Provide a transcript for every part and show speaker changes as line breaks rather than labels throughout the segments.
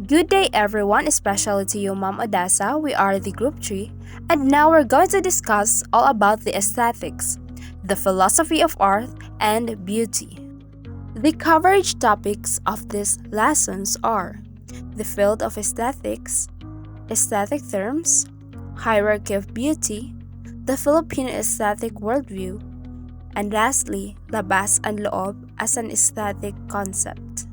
Good day, everyone, especially to you, Ma'am Odessa. We are the Group 3, and now we're going to discuss all about the aesthetics, the philosophy of art, and beauty. The coverage topics of these lessons are the field of aesthetics, aesthetic terms, hierarchy of beauty, the Filipino aesthetic worldview, and lastly, labas and loob as an aesthetic concept.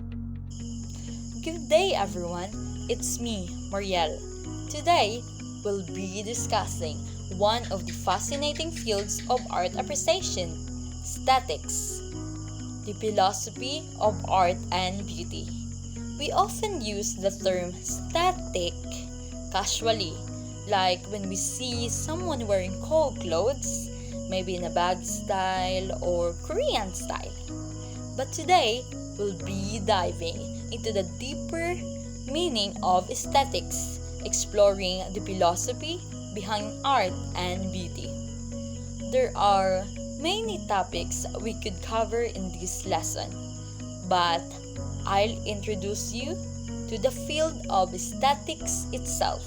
Good day, everyone. It's me, Marielle. Today, we'll be discussing one of the fascinating fields of art appreciation, aesthetics, the philosophy of art and beauty. We often use the term aesthetic casually, like when we see someone wearing cool clothes, maybe in a bag style or Korean style. But today, we'll be diving into the deeper meaning of aesthetics, exploring the philosophy behind art and beauty. There are many topics we could cover in this lesson, but I'll introduce you to the field of aesthetics itself.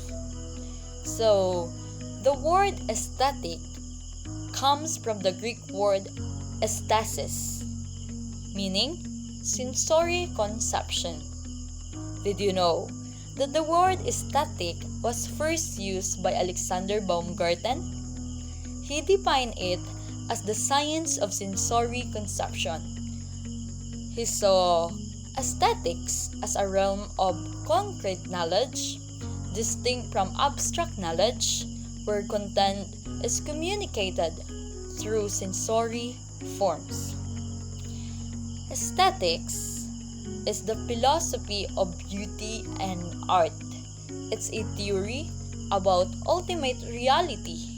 So, the word aesthetic comes from the Greek word aesthesis, meaning sensory conception. Did you know that the word aesthetic was first used by Alexander Baumgarten? He defined it as the science of sensory conception. He saw aesthetics as a realm of concrete knowledge, distinct from abstract knowledge, where content is communicated through sensory forms. Aesthetics is the philosophy of beauty and art. It's a theory about ultimate reality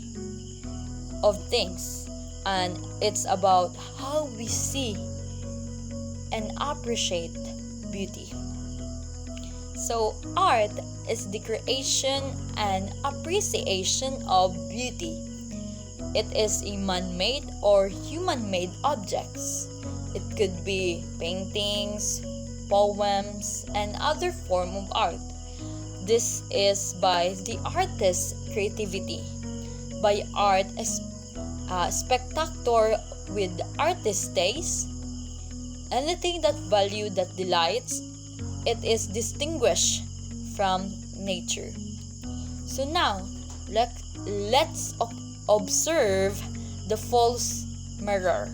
of things, and it's about how we see and appreciate beauty. So, art is the creation and appreciation of beauty. It is a man-made or human-made objects. It could be paintings, poems, and other form of art. This is by the artist's creativity. By art, a spectator with artist's taste, anything that value that delights, it is distinguished from nature. So now, let's observe the false mirror.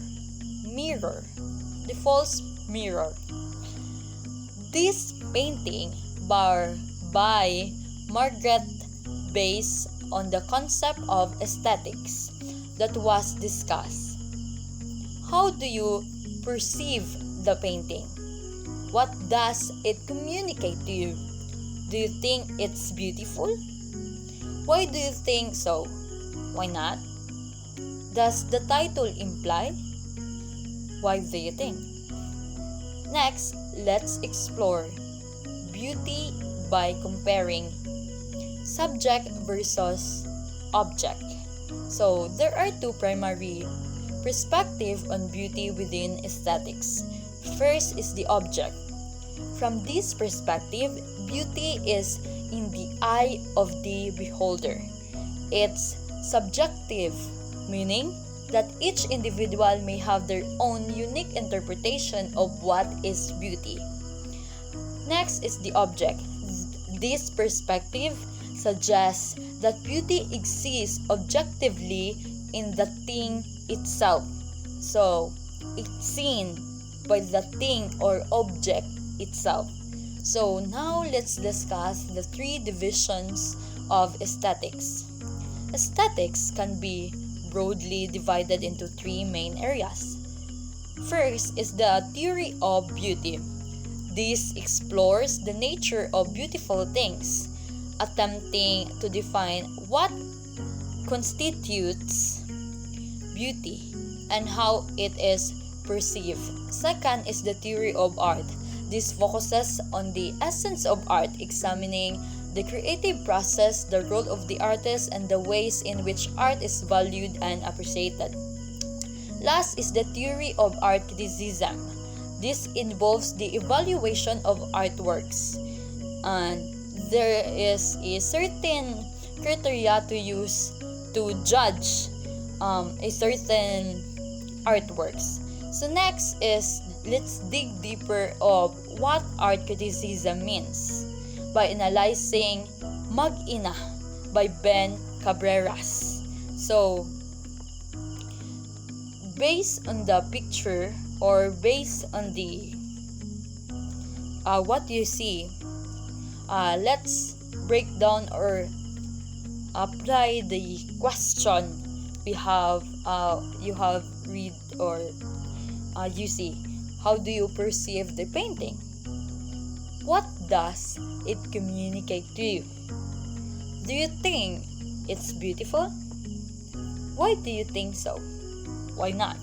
The false mirror. This painting by Margaret based on the concept of aesthetics that was discussed. How do you perceive the painting? What does it communicate to you? Do you think it's beautiful? Why do you think so? Why not? Does the title imply? Why do you think? Next, let's explore beauty by comparing subject versus object. So, there are two primary perspectives on beauty within aesthetics. First is the object. From this perspective, beauty is in the eye of the beholder. It's subjective, meaning that each individual may have their own unique interpretation of what is beauty. Next is the object. This perspective suggests that beauty exists objectively in the thing itself. So, it's seen by the thing or object itself. So, now let's discuss the three divisions of aesthetics. Aesthetics can be broadly divided into three main areas. First is the theory of beauty. This explores the nature of beautiful things, attempting to define what constitutes beauty and how it is perceived. Second is the theory of art. This focuses on the essence of art, examining the creative process, the role of the artist, and the ways in which art is valued and appreciated. Last is the theory of art criticism. This involves the evaluation of artworks. and there is a certain criteria to use to judge a certain artworks. So next is, let's dig deeper of what art criticism means by analyzing Mag-ina by Ben Cabreras. So based on the picture, or based on the what you see, let's break down or apply the question we have you have read, or you see. How do you perceive the painting? What does it communicate to you? Do you think it's beautiful? Why do you think so? Why not?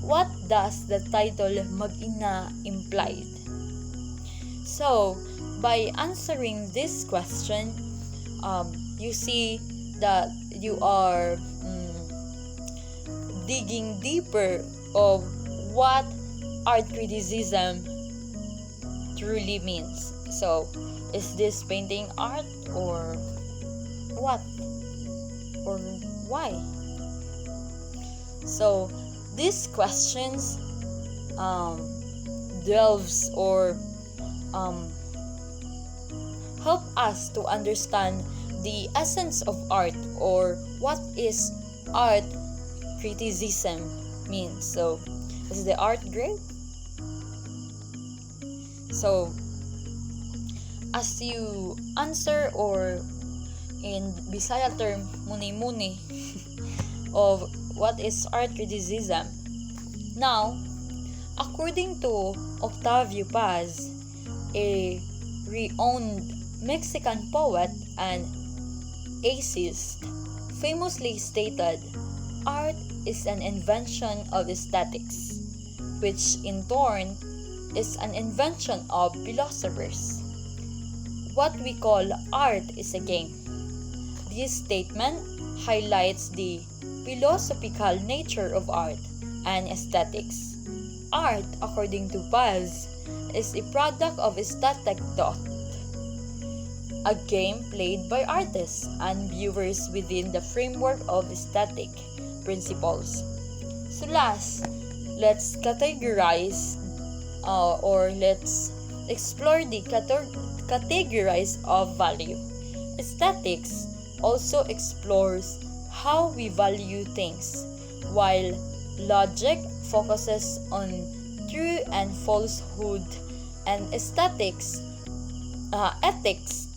What does the title Mag-ina implied? So, by answering this question, you see that you are digging deeper of what art criticism truly means. So, is this painting art, or what? Or why? So, these questions delves or help us to understand the essence of art, or what is art criticism means. So, is the art great? So, as you answer, or in Bisaya term, muni-muni, of what is art criticism. Now, according to Octavio Paz, a renowned Mexican poet and essayist, famously stated, art is an invention of aesthetics, which in turn is an invention of philosophers. What we call art is a game. This statement highlights the philosophical nature of art and aesthetics. Art, according to Paz, is a product of aesthetic thought, a game played by artists and viewers within the framework of aesthetic principles. So last, let's categorize or let's explore the categorize of value. Aesthetics also explores how we value things, while logic focuses on true and falsehood, and ethics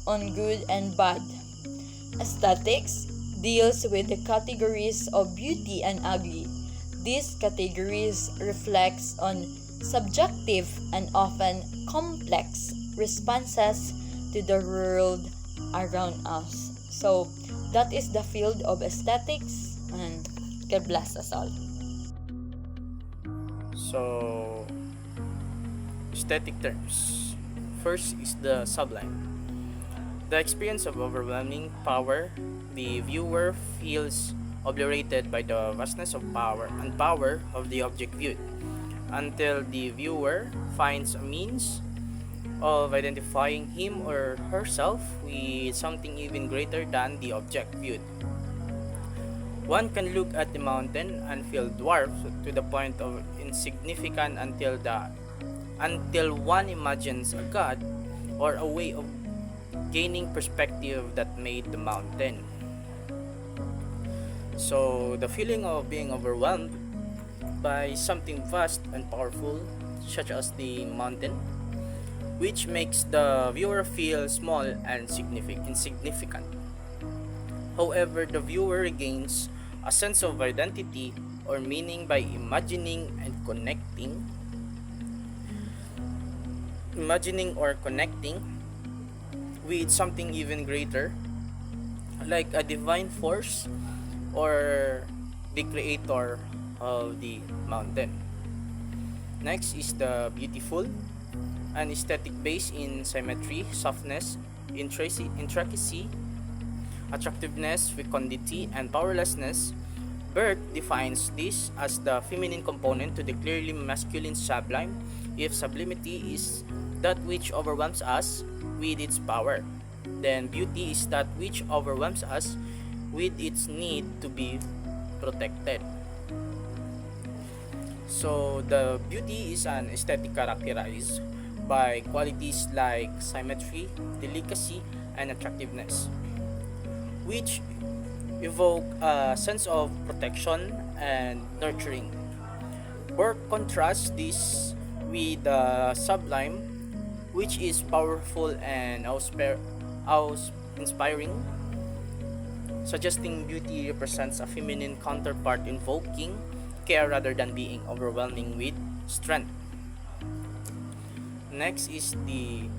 on good and bad. Aesthetics deals with the categories of beauty and ugly. These categories reflects on subjective and often complex responses to the world around us. So, that is the field of aesthetics, and God bless us all.
So, aesthetic terms. First is the sublime. The experience of overwhelming power. The viewer feels obliterated by the vastness of power of the object viewed, until the viewer finds a means of identifying him or herself with something even greater than the object viewed. One can look at the mountain and feel dwarfed to the point of insignificant until one imagines a god or a way of gaining perspective that made the mountain. So the feeling of being overwhelmed by something vast and powerful, such as the mountain, which makes the viewer feel small and insignificant. However, the viewer regains a sense of identity or meaning by imagining or connecting with something even greater, like a divine force or the creator of the mountain. Next is the beautiful, an aesthetic based in symmetry, softness, intricacy, attractiveness, fecundity, and powerlessness. Burke defines this as the feminine component to the clearly masculine sublime. If sublimity is that which overwhelms us with its power. Then beauty is that which overwhelms us with its need to be protected. So the beauty is an aesthetic characterized by qualities like symmetry, delicacy, and attractiveness, which evoke a sense of protection and nurturing. Burke contrasts this with the sublime, which is powerful and inspiring, suggesting beauty represents a feminine counterpart invoking care rather than being overwhelming with strength. Next is the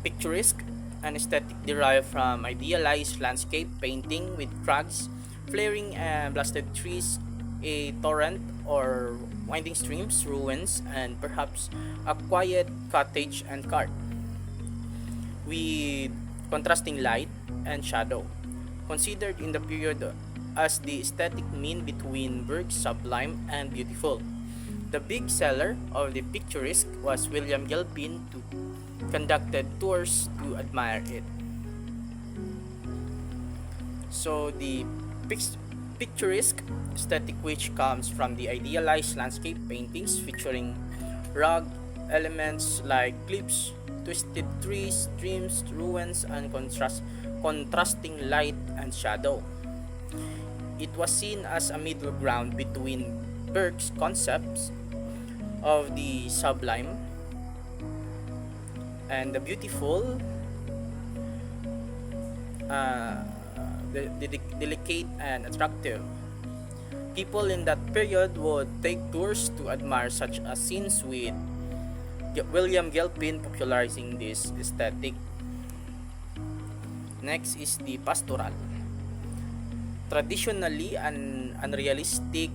picturesque, an aesthetic derived from idealized landscape painting with crags, flaring and blasted trees, a torrent or winding streams, ruins, and perhaps a quiet cottage and cart, with contrasting light and shadow, considered in the period as the aesthetic mean between Burke's sublime and beautiful. The big seller of the picturesque was William Gilpin, who conducted tours to admire it. So the picturesque aesthetic, which comes from the idealized landscape paintings featuring rugged elements like cliffs, twisted trees, streams, ruins, and contrasting light and shadow. It was seen as a middle ground between Burke's concepts of the sublime and the beautiful, the delicate and attractive. People in that period would take tours to admire such a scenes, with William Gilpin popularizing this aesthetic. Next is the pastoral. Traditionally an unrealistic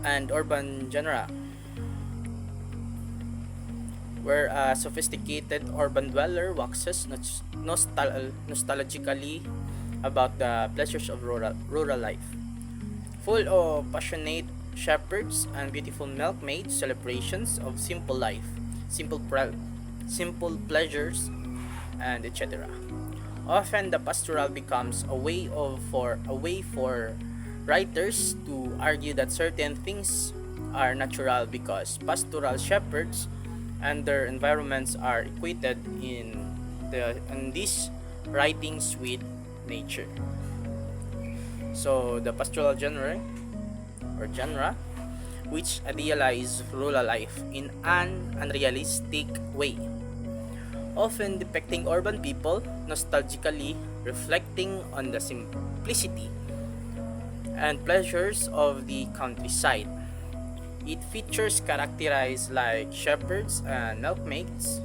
and urban genre, where a sophisticated urban dweller waxes nostalgically about the pleasures of rural life. Full of passionate shepherds and beautiful milkmaids, celebrations of simple life, simple pleasures, and etc. Often the pastoral becomes a way for writers to argue that certain things are natural because pastoral shepherds and their environments are equated in these writings with nature. So the pastoral genre, which idealize rural life in an unrealistic way, often depicting urban people nostalgically reflecting on the simplicity and pleasures of the countryside. It features characterized like shepherds and milkmaids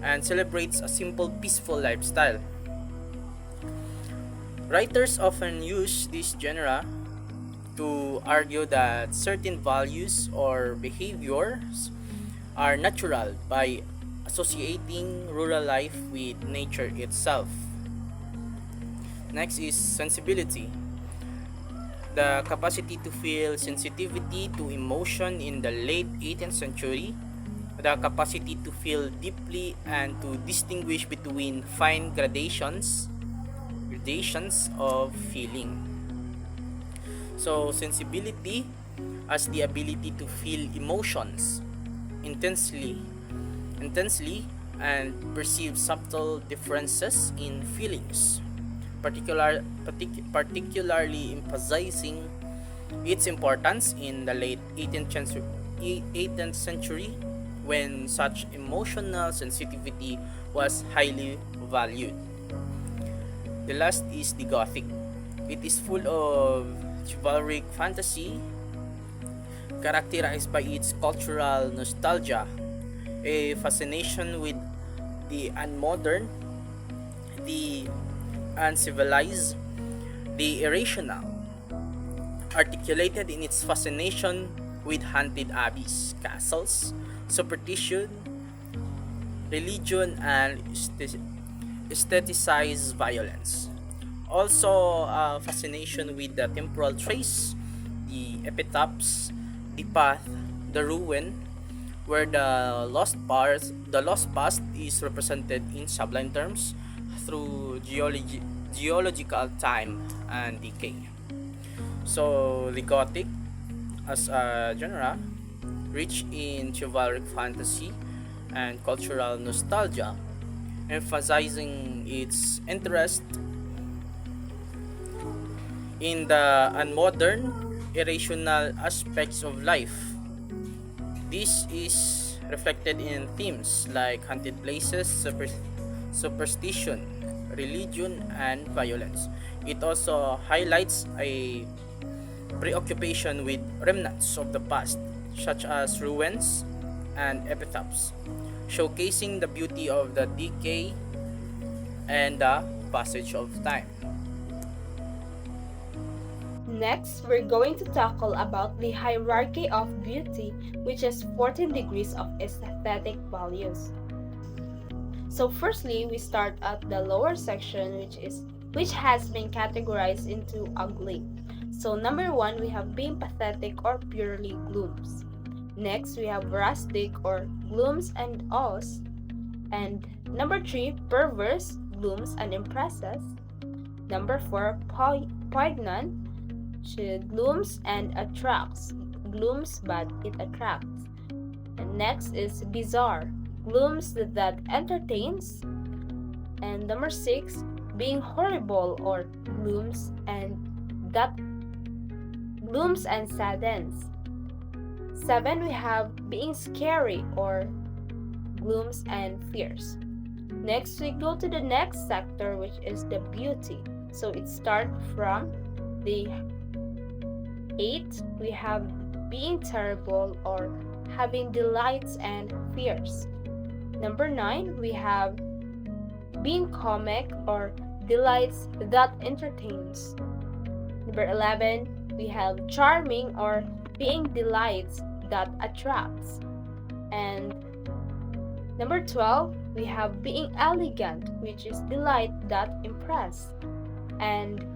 and celebrates a simple, peaceful lifestyle. Writers often use this genre to argue that certain values or behaviors are natural by associating rural life with nature itself. Next is sensibility. The capacity to feel sensitivity to emotion in the late 18th century, the capacity to feel deeply and to distinguish between fine gradations of feeling. So sensibility as the ability to feel emotions intensely and perceive subtle differences in feelings, particularly emphasizing its importance in the late 18th century when such emotional sensitivity was highly valued. The last is the Gothic. It is full of chivalric fantasy characterized by its cultural nostalgia, a fascination with the unmodern, the uncivilized, the irrational, articulated in its fascination with haunted abbeys, castles, superstition, religion, and aestheticized violence. Also, a fascination with the temporal trace, the epitaphs, the path, the ruin, where the lost past is represented in sublime terms through geological time and decay. So the Gothic, as a genre, rich in chivalric fantasy and cultural nostalgia, emphasizing its interest in the unmodern, irrational aspects of life. This is reflected in themes like haunted places, superstition, religion, and violence. It also highlights a preoccupation with remnants of the past, such as ruins and epitaphs, showcasing the beauty of the decay and the passage of time.
Next, we're going to tackle about the hierarchy of beauty, which is 14 degrees of aesthetic values. So firstly, we start at the lower section, which has been categorized into ugly. So number 1, we have being pathetic or purely glooms. Next, we have rustic or glooms and awes. And number 3, perverse, glooms and impresses. Number 4, poignant, glooms and attracts. Glooms but it attracts. And next is bizarre, glooms that entertains. And number 6, being horrible or glooms and saddens. 7, we have being scary or glooms and fears. Next, we go to the next sector, which is the beauty. So it starts from the 8, we have being terrible or having delights and fears. Number 9, we have being comic or delights that entertains. Number 11, we have charming or being delights that attracts. And number 12, we have being elegant, which is delight that impress. And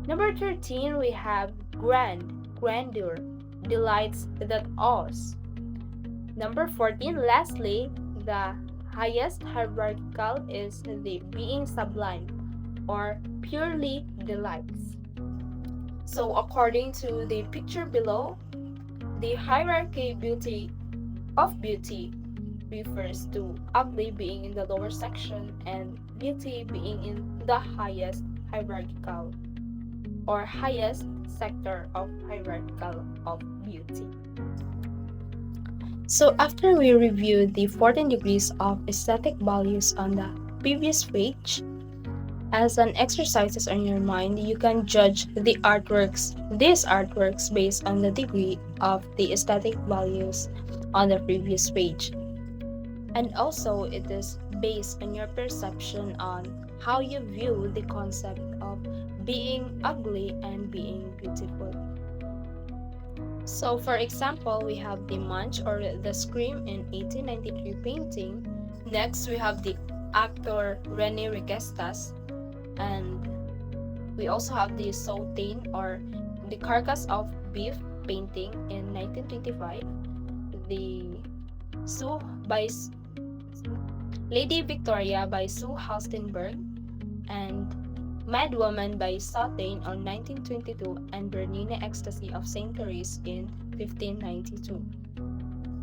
number 13, we have grandeur, delights that awes. Number 14, lastly, the highest hierarchical is the being sublime or purely delights. So according to the picture below, the hierarchy of beauty refers to ugly being in the lower section and beauty being in the highest hierarchical or highest sector of hierarchical of beauty. So after we reviewed the 14 degrees of aesthetic values on the previous page, as an exercises on your mind, you can judge these artworks based on the degree of the aesthetic values on the previous page. And also, it is based on your perception on how you view the concept of being ugly and being beautiful. So for example, we have the Munch or the Scream in 1893 painting. Next, we have the actor Rene Requestas. And we also have the Sautain or the Carcass of Beef painting in 1925. The Lady Victoria by Sue Halstenberg, and Mad Woman by Sautain on 1922, and Bernina Ecstasy of St. Therese in 1592.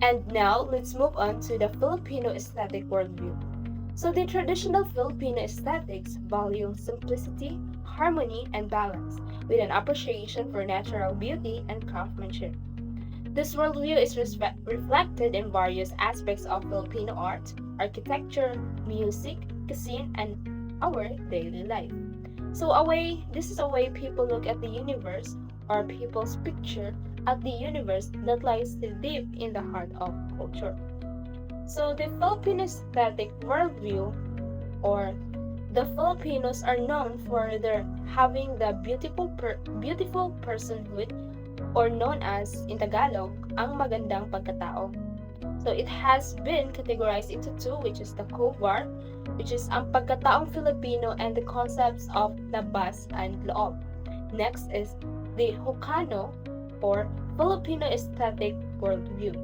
And now, let's move on to the Filipino aesthetic worldview. So the traditional Filipino aesthetics value simplicity, harmony, and balance, with an appreciation for natural beauty and craftsmanship. This worldview is reflected in various aspects of Filipino art, architecture, music, cuisine, and our daily life. So this is a way people look at the universe, or people's picture at the universe that lies deep in the heart of culture. So the Filipino aesthetic worldview, or the Filipinos are known for their having the beautiful personhood, or known as in Tagalog, ang magandang pagkatao. So it has been categorized into two, which is the Kovar, which is ang pagkataong Filipino, and the concepts of labas and loob. Next is the Hokano, or Filipino aesthetic worldview.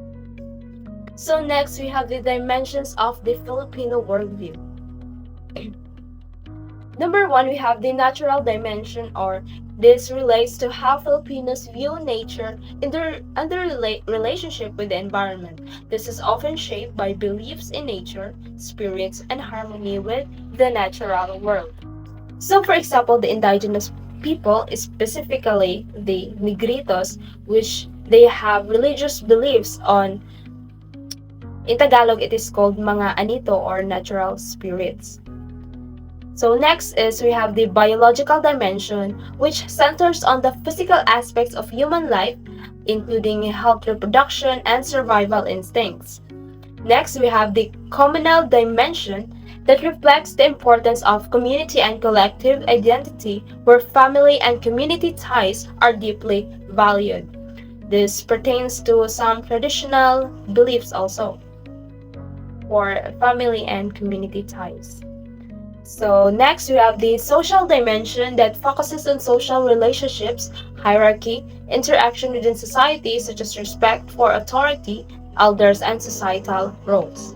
So next we have the dimensions of the Filipino worldview. Number one, we have the natural dimension, or this relates to how Filipinos view nature in their relationship with the environment. This is often shaped by beliefs in nature, spirits, and harmony with the natural world. So, for example, the indigenous people, specifically the Negritos, which they have religious beliefs on, in Tagalog, it is called mga anito or natural spirits. So next is we have the biological dimension, which centers on the physical aspects of human life, including health, reproduction, and survival instincts. Next, we have the communal dimension that reflects the importance of community and collective identity, where family and community ties are deeply valued. This pertains to some traditional beliefs also, or family and community ties. So next we have the social dimension that focuses on social relationships, hierarchy, interaction within society such as respect for authority, elders, and societal roles.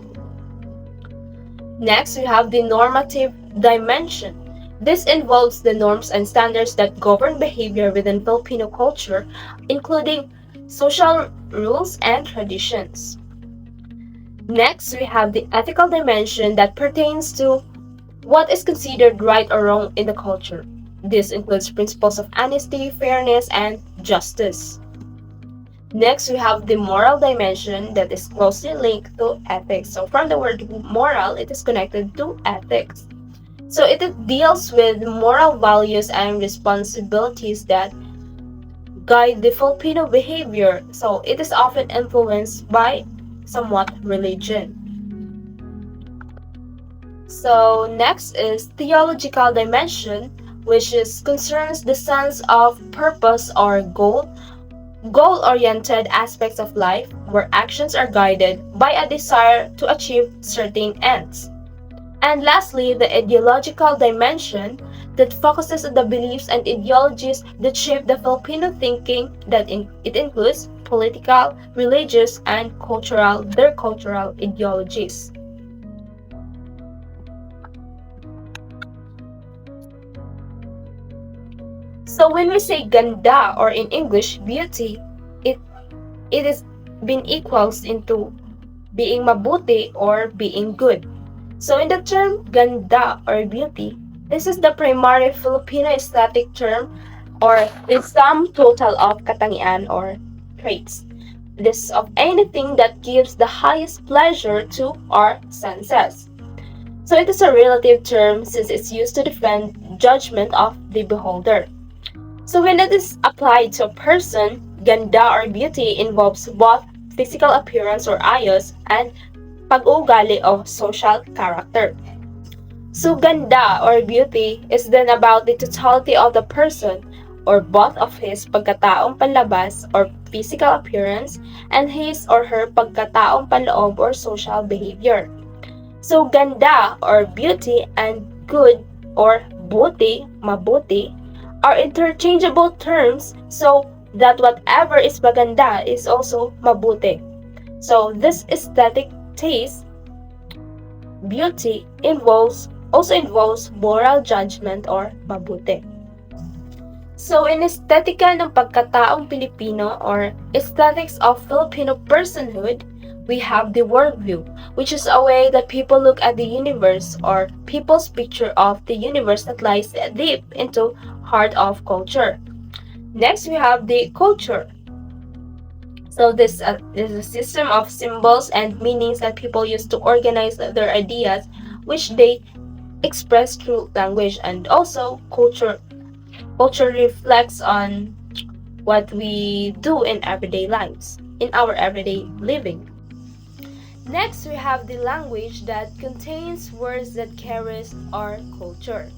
Next we have the normative dimension. This involves the norms and standards that govern behavior within Filipino culture, including social rules and traditions. Next, we have the ethical dimension that pertains to what is considered right or wrong in the culture. This includes principles of honesty, fairness, and justice. Next, we have the moral dimension that is closely linked to ethics. So, from the word moral, it is connected to ethics. So, it deals with moral values and responsibilities that guide the Filipino behavior. So, it is often influenced by somewhat religion. So next is theological dimension, which is concerns the sense of purpose or goal-oriented aspects of life, where actions are guided by a desire to achieve certain ends. And lastly, the ideological dimension that focuses on the beliefs and ideologies that shape the Filipino thinking, it includes political, religious, and their cultural ideologies. So when we say ganda, or in English beauty, it is been equals into being mabuti or being good. So in the term ganda or beauty, this is the primary Filipino aesthetic term, or the sum total of katangian or traits. This of anything that gives the highest pleasure to our senses. So it is a relative term since it's used to defend judgment of the beholder. So when it is applied to a person, ganda or beauty involves both physical appearance or ayos and pag-uugali o social character. So ganda or beauty is then about the totality of the person, or both of his pagkataong panlabas or physical appearance and his or her pagkataong panloob or social behavior. So ganda or beauty and good or buti, mabuti, are interchangeable terms, so that whatever is maganda is also mabuti. So this aesthetic taste, beauty, also involves moral judgment or mabuti. So in estetika ng pagkataong Pilipino, or aesthetics of Filipino personhood, we have the worldview, which is a way that people look at the universe, or people's picture of the universe that lies deep into heart of culture. Next, we have the culture. So this is a system of symbols and meanings that people use to organize their ideas, which they express through language. And also culture reflects on what we do in everyday lives, in our everyday living. Next, we have the language that contains words that carries our culture.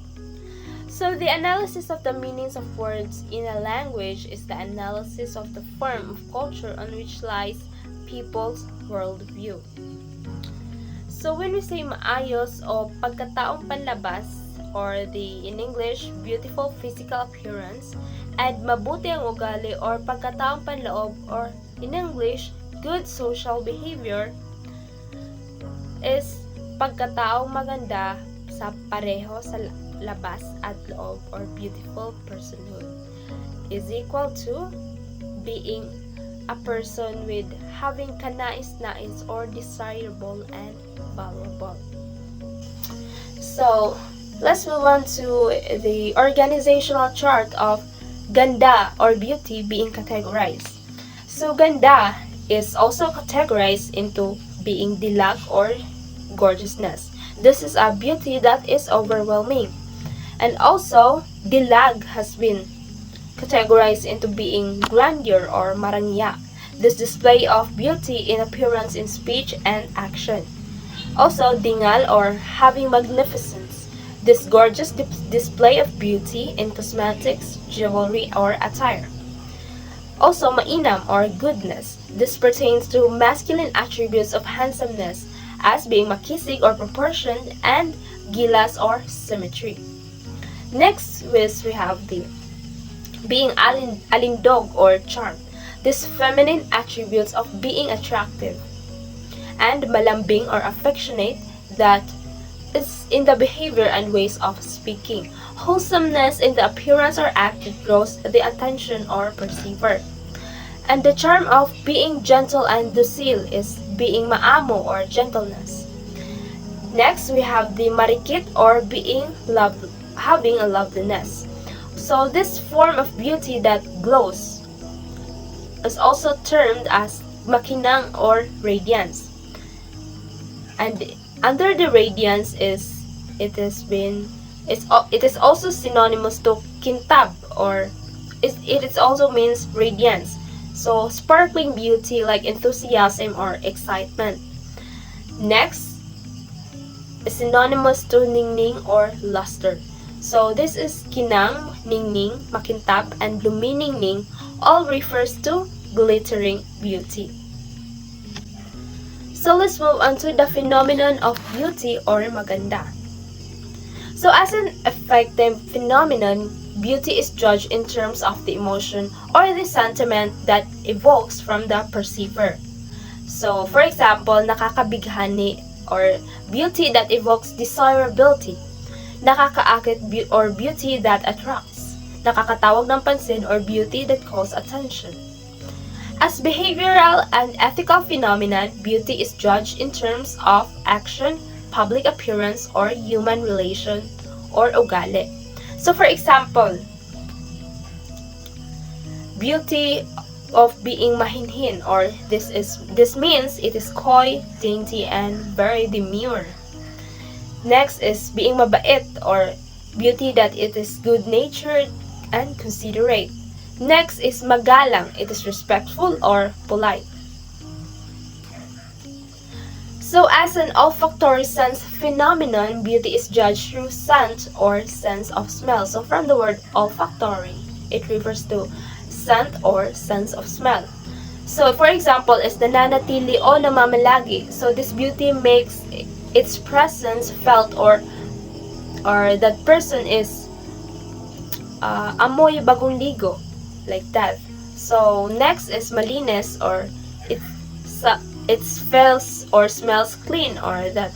So the analysis of the meanings of words in a language is the analysis of the form of culture on which lies people's worldview. So when we say maayos o pagkataong panlabas, or in English, beautiful physical appearance, and mabuti ang ugali or pagkataong panloob, or in English, good social behavior, is pagkataong maganda sa pareho sa labas at loob, or beautiful personhood, is equal to being a person with having kanais-nais or desirable and valuable. So, let's move on to the organizational chart of ganda or beauty being categorized. So, ganda is also categorized into being dilag or gorgeousness. This is a beauty that is overwhelming. And also, dilag has been categorized into being grandeur or marangya. This display of beauty in appearance, in speech, and action. Also, dingal or having magnificence. This gorgeous display of beauty in cosmetics, jewelry, or attire. Also, mainam or goodness. This pertains to masculine attributes of handsomeness as being makisig or proportioned, and gilas or symmetry. Next is we have the being alindog or charm. This feminine attributes of being attractive, and malambing or affectionate, that is in the behavior and ways of speaking. Wholesomeness in the appearance or act that draws the attention or perceiver. And the charm of being gentle and docile is being maamo or gentleness. Next, we have the marikit or being having a loveliness. So this form of beauty that glows is also termed as makinang or radiance. And under the radiance it is also synonymous to kintab, or it also means radiance. So sparkling beauty like enthusiasm or excitement. Next is synonymous to ningning or luster. So this is kinang, ningning, makintab, and luminingning, all refers to glittering beauty. So let's move on to the phenomenon of beauty or maganda. So as an effective phenomenon, beauty is judged in terms of the emotion or the sentiment that evokes from the perceiver. So for example, nakakabighani or beauty that evokes desirability, nakakaakit or beauty that attracts, nakakatawag ng pansin or beauty that calls attention. As behavioral and ethical phenomenon, beauty is judged in terms of action, public appearance, or human relation or ugali. So for example, beauty of being mahinhin, or this means it is coy, dainty, and very demure. Next is being mabait, or beauty that it is good-natured and considerate. Next is magalang, it is respectful or polite. So as an olfactory sense phenomenon, beauty is judged through scent or sense of smell. So from the word olfactory, it refers to scent or sense of smell. So for example is nananatili o namamalagi. So this beauty makes its presence felt, or that person is amoy bagong ligo, like that. So next is malinis, or it smells or smells clean, or that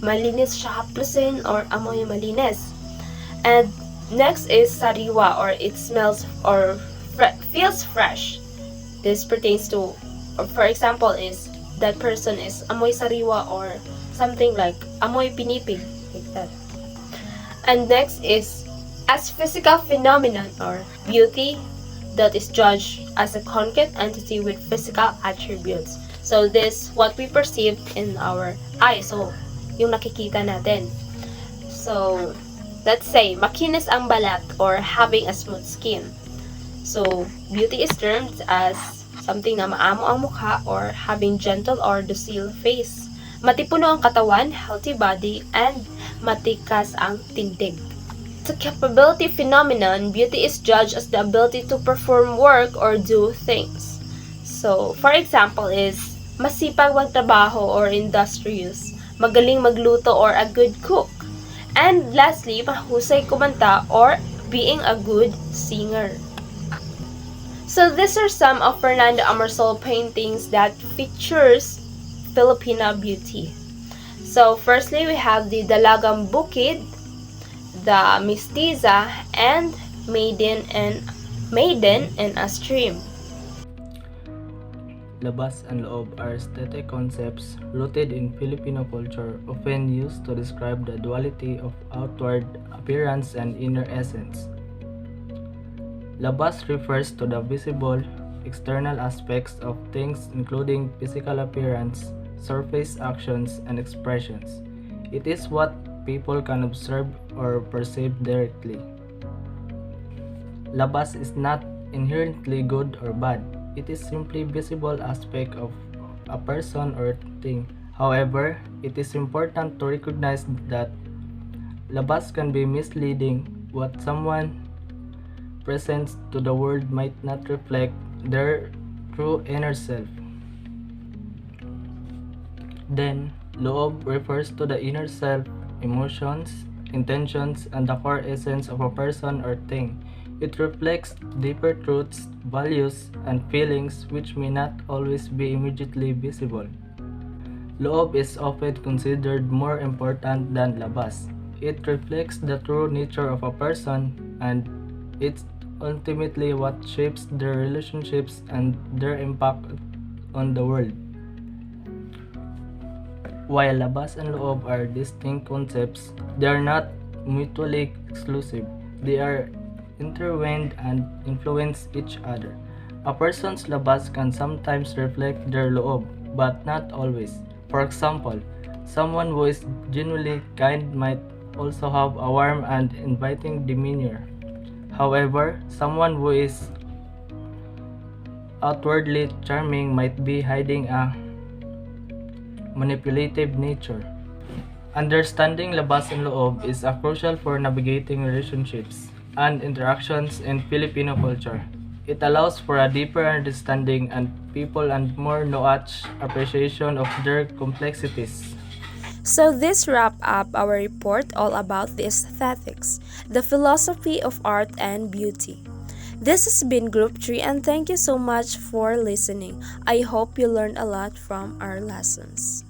malinis siya haplusin or amoy malinis. And next is sariwa, or it smells or feels fresh. This pertains to, or for example is that person is amoy sariwa, or something like amoy pinipig, like that. And next is as physical phenomenon, or beauty that is judged as a concrete entity with physical attributes. So this what we perceive in our eyes, so yung nakikita natin. So let's say makinis ang balat, or having a smooth skin. So beauty is termed as something na maamo ang mukha, or having gentle or docile face. Matipuno ang katawan, healthy body, and matikas ang tindig. As a capability phenomenon, beauty is judged as the ability to perform work or do things. So, for example is masipag magtrabaho or industrious, magaling magluto or a good cook. And lastly, mahusay kumanta or being a good singer. So these are some of Fernando Amarsol paintings that features Filipina beauty. So firstly, we have the Dalagang Bukid, the Mistiza, and Maiden in a Stream.
Labas and loob are aesthetic concepts rooted in Filipino culture, often used to describe the duality of outward appearance and inner essence. Labas refers to the visible, external aspects of things including physical appearance, surface actions, and expressions. It is what people can observe or perceive directly. Labas is not inherently good or bad. It is simply visible aspect of a person or thing. However, it is important to recognize that labas can be misleading. What someone presents to the world might not reflect their true inner self. Then, loob refers to the inner self, emotions, intentions, and the core essence of a person or thing. It reflects deeper truths, values, and feelings which may not always be immediately visible. Loob is often considered more important than labas. It reflects the true nature of a person, and it's ultimately what shapes their relationships and their impact on the world. While labas and loob are distinct concepts, they are not mutually exclusive. They are intertwined and influence each other. A person's labas can sometimes reflect their loob, but not always. For example, someone who is genuinely kind might also have a warm and inviting demeanor. However, someone who is outwardly charming might be hiding a manipulative nature. Understanding labas and loob is crucial for navigating relationships and interactions in Filipino culture. It allows for a deeper understanding and people and more nuanced appreciation of their complexities.
So this wrap up our report all about the aesthetics, the philosophy of art and beauty. This has been Group 3 and thank you so much for listening. I hope you learned a lot from our lessons.